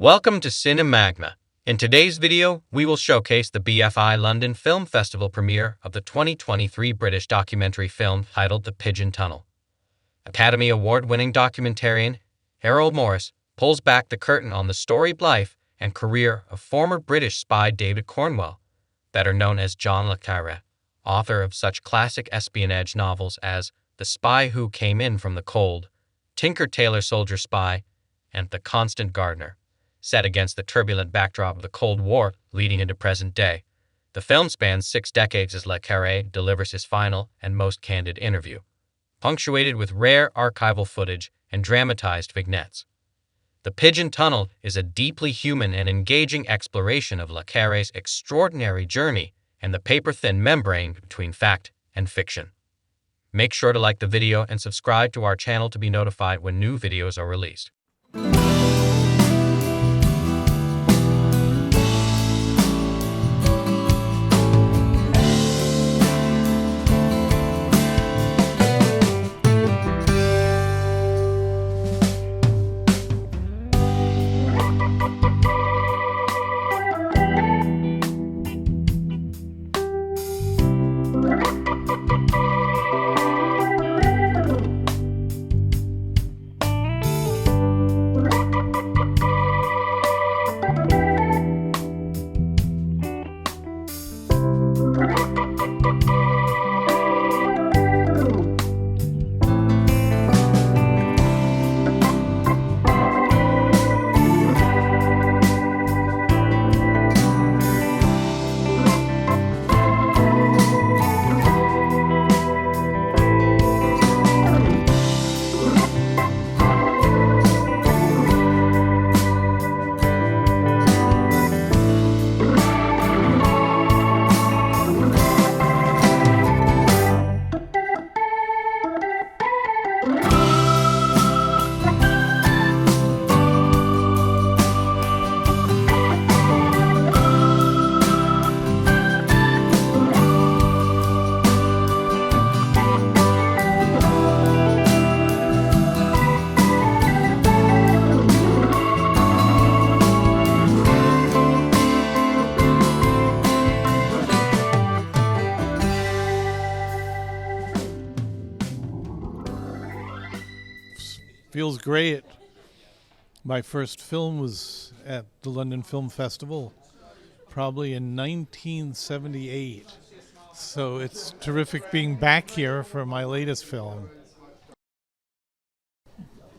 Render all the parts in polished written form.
Welcome to Cinemagna. In today's video, we will showcase the BFI London Film Festival premiere of the 2023 British documentary film titled The Pigeon Tunnel. Academy Award-winning documentarian Errol Morris pulls back the curtain on the storied life and career of former British spy David Cornwell, better known as John le Carré, author of such classic espionage novels as The Spy Who Came In From the Cold, Tailor Soldier Spy, and The Constant Gardener. Set against the turbulent backdrop of the Cold War leading into present day, the film spans 6 decades as Le Carré delivers his final and most candid interview, punctuated with rare archival footage and dramatized vignettes. The Pigeon Tunnel is a deeply human and engaging exploration of Le Carré's extraordinary journey and the paper-thin membrane between fact and fiction. Make sure to like the video and subscribe to our channel to be notified when new videos are released. Feels great. My first film was at the London Film Festival, probably in 1978. So it's terrific being back here for my latest film.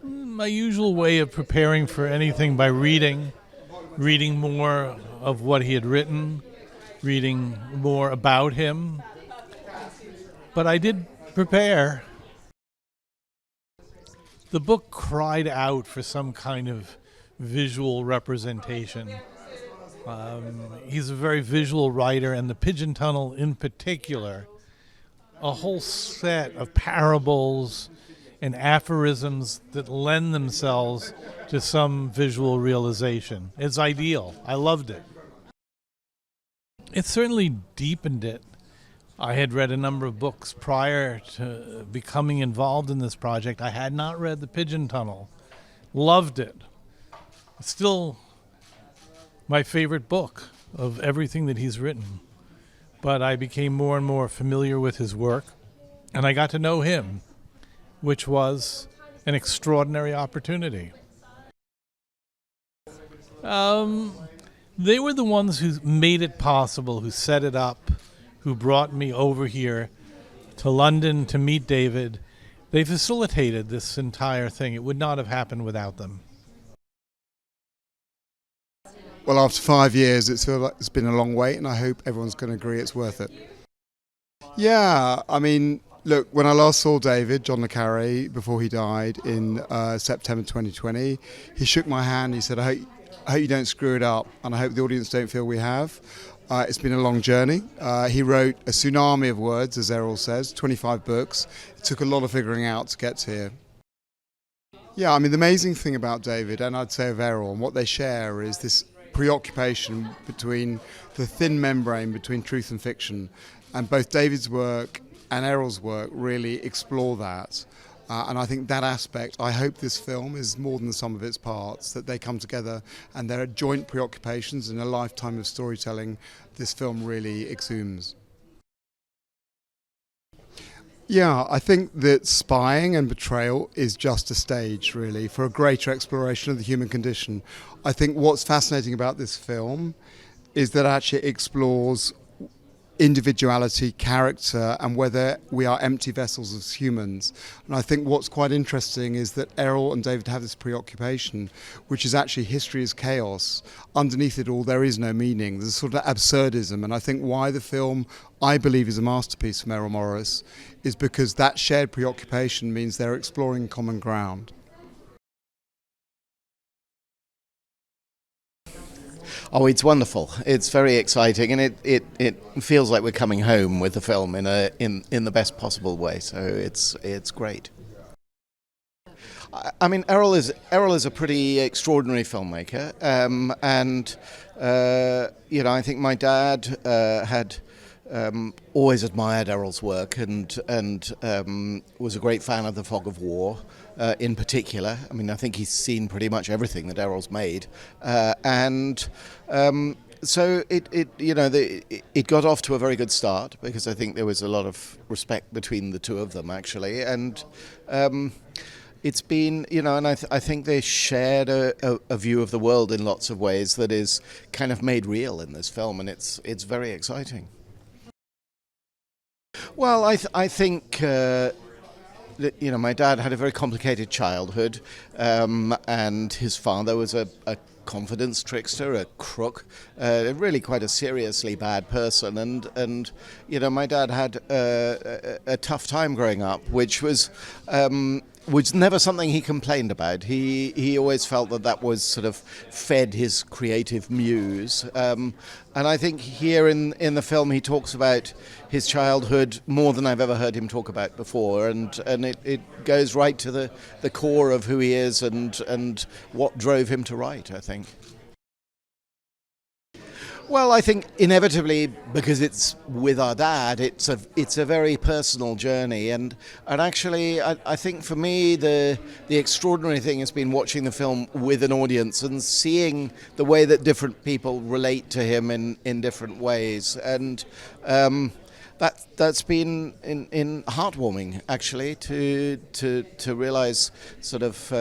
My usual way of preparing for anything by reading more of what he had written, reading more about him. But I did prepare. The book cried out for some kind of visual representation. He's a very visual writer, and the Pigeon Tunnel in particular, a whole set of parables and aphorisms that lend themselves to some visual realization. It's ideal. I loved it. It certainly deepened it. I had read a number of books prior to becoming involved in this project. I had not read The Pigeon Tunnel. Loved it. It's still my favorite book of everything that he's written. But I became more and more familiar with his work, and I got to know him, which was an extraordinary opportunity. They were the ones who made it possible, who set it up, who brought me over here to London to meet David. They facilitated this entire thing. It would not have happened without them. Well, after 5 years, it's been a long wait, and I hope everyone's going to agree it's worth it. Yeah, I mean, look, when I last saw David, John le Carré, before he died in September 2020, he shook my hand. He said, I hope you don't screw it up, and I hope the audience don't feel we have. It's been a long journey. He wrote a tsunami of words, as Errol says, 25 books. It took a lot of figuring out to get here. Yeah, I mean, the amazing thing about David, and I'd say of Errol, and what they share is this preoccupation between the thin membrane between truth and fiction. And both David's work and Errol's work really explore that. And I think that aspect, I hope this film is more than the sum of its parts, that they come together and there are joint preoccupations in a lifetime of storytelling. This film really exhumes. Yeah, I think that spying and betrayal is just a stage, really, for a greater exploration of the human condition. I think what's fascinating about this film is that it actually explores individuality, character, and whether we are empty vessels as humans. And I think what's quite interesting is that Errol and David have this preoccupation, which is actually history is chaos. Underneath it all, there is no meaning. There's a sort of absurdism. And I think why the film, I believe, is a masterpiece from Errol Morris is because that shared preoccupation means they're exploring common ground. Oh, it's wonderful. It's very exciting, and it feels like we're coming home with the film in the best possible way. So it's great. I mean, Errol is a pretty extraordinary filmmaker, and I think my dad had always admired Errol's work, and was a great fan of The Fog of War. In particular, I mean, I think he's seen pretty much everything that Errol's made, so it got off to a very good start because I think there was a lot of respect between the two of them actually, and it's been, and I think they shared a view of the world in lots of ways that is kind of made real in this film, and it's very exciting. Well, I think. My dad had a very complicated childhood, and his father was a confidence trickster, a crook, really quite a seriously bad person. And my dad had a tough time growing up, which was never something he complained about. He always felt that was sort of fed his creative muse. And I think here in the film he talks about his childhood more than I've ever heard him talk about before, and it goes right to the core of who he is and what drove him to write, I think. Well, I think inevitably, because it's with our dad, it's a very personal journey, and actually I think for me the extraordinary thing has been watching the film with an audience and seeing the way that different people relate to him in different ways, and that's been in heartwarming actually to realize sort of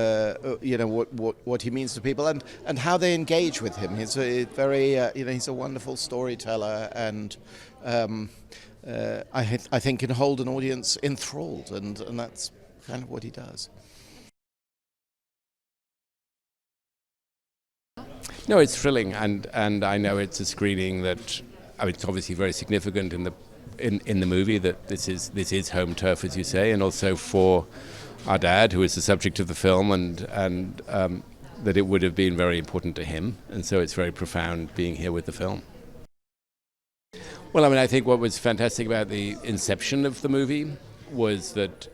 what he means to people and how they engage with him. He's a very he's a wonderful storyteller, and I think can hold an audience enthralled, and that's kind of what he does. No, it's thrilling, and I know it's a screening that, I mean, it's obviously very significant in the movie that this is home turf, as you say, and also for our dad, who is the subject of the film, and that it would have been very important to him, and so it's very profound being here with the film. Well, I mean, I think what was fantastic about the inception of the movie was that,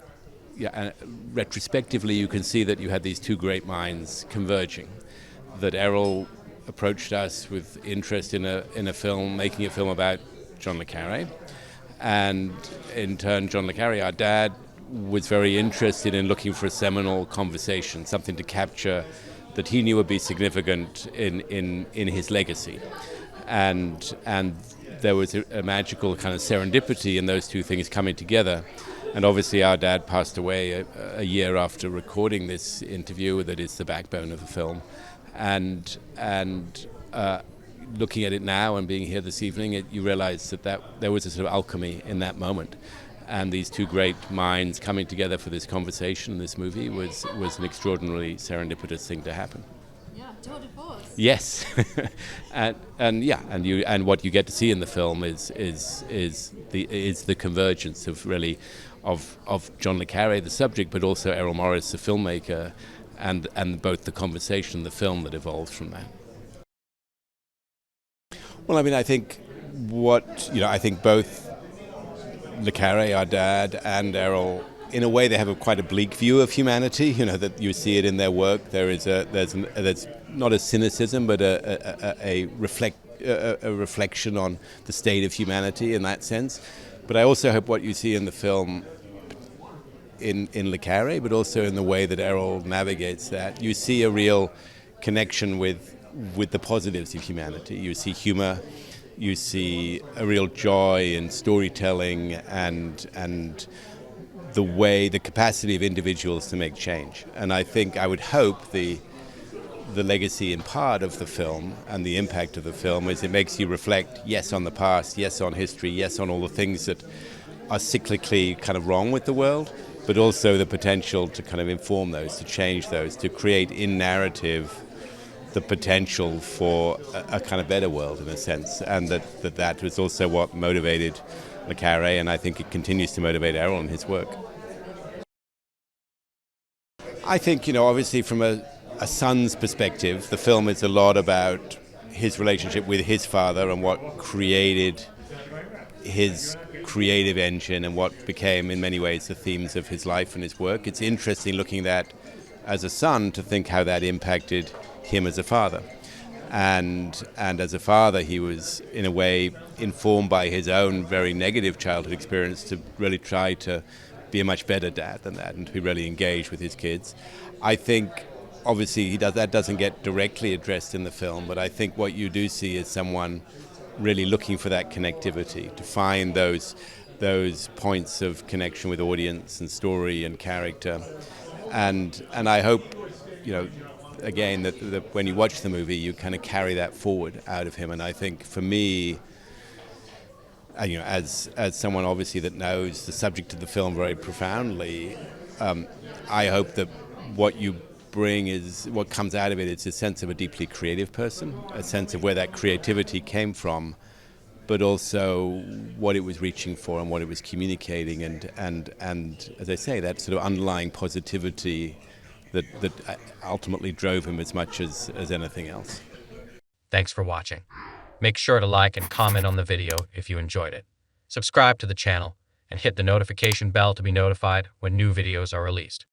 retrospectively, you can see that you had these two great minds converging. That Errol approached us with interest in a film, making a film about John le Carré, and in turn, John le Carré, our dad, was very interested in looking for a seminal conversation, something to capture that he knew would be significant in his legacy, and there was a magical kind of serendipity in those two things coming together. And obviously our dad passed away a year after recording this interview that is the backbone of the film, and looking at it now and being here this evening, you realize that there was a sort of alchemy in that moment, and these two great minds coming together for this conversation, this movie, was an extraordinarily serendipitous thing to happen. Yeah, tour de force. Yes, and what you get to see in the film is the convergence of really of John le Carré, the subject, but also Errol Morris, the filmmaker, and both the conversation, the film that evolves from that. Well, I mean, I think both le Carré, our dad, and Errol, in a way, they have quite a bleak view of humanity. That you see it in their work. There's not a cynicism, but a reflection on the state of humanity in that sense. But I also hope what you see in the film in Le Carré, but also in the way that Errol navigates that. You see a real connection with the positives of humanity. You see humor, you see a real joy in storytelling and the capacity of individuals to make change. And I would hope the legacy in part of the film and the impact of the film is it makes you reflect, yes, on the past, yes, on history, yes, on all the things that are cyclically kind of wrong with the world, but also the potential to kind of inform those, to change those, to create in narrative the potential for a kind of better world in a sense. And that was also what motivated Le Carré, and I think it continues to motivate Errol in his work. I think, obviously from a son's perspective, the film is a lot about his relationship with his father and what created his creative engine and what became, in many ways, the themes of his life and his work. It's interesting looking at that as a son to think how that impacted him as a father. And as a father, he was, in a way, informed by his own very negative childhood experience to really try to be a much better dad than that and to be really engaged with his kids. I think, obviously, that doesn't get directly addressed in the film, but I think what you do see is someone really looking for that connectivity, to find those points of connection with audience and story and character. And I hope, again, that when you watch the movie, you kind of carry that forward out of him. And I think for me, as someone obviously that knows the subject of the film very profoundly, I hope that what you bring is what comes out of it. It's a sense of a deeply creative person, a sense of where that creativity came from, but also what it was reaching for and what it was communicating, and as I say, that sort of underlying positivity that ultimately drove him as much as anything else. Thanks for watching. Make sure to like and comment on the video if you enjoyed it. Subscribe to the channel and hit the notification bell to be notified when new videos are released.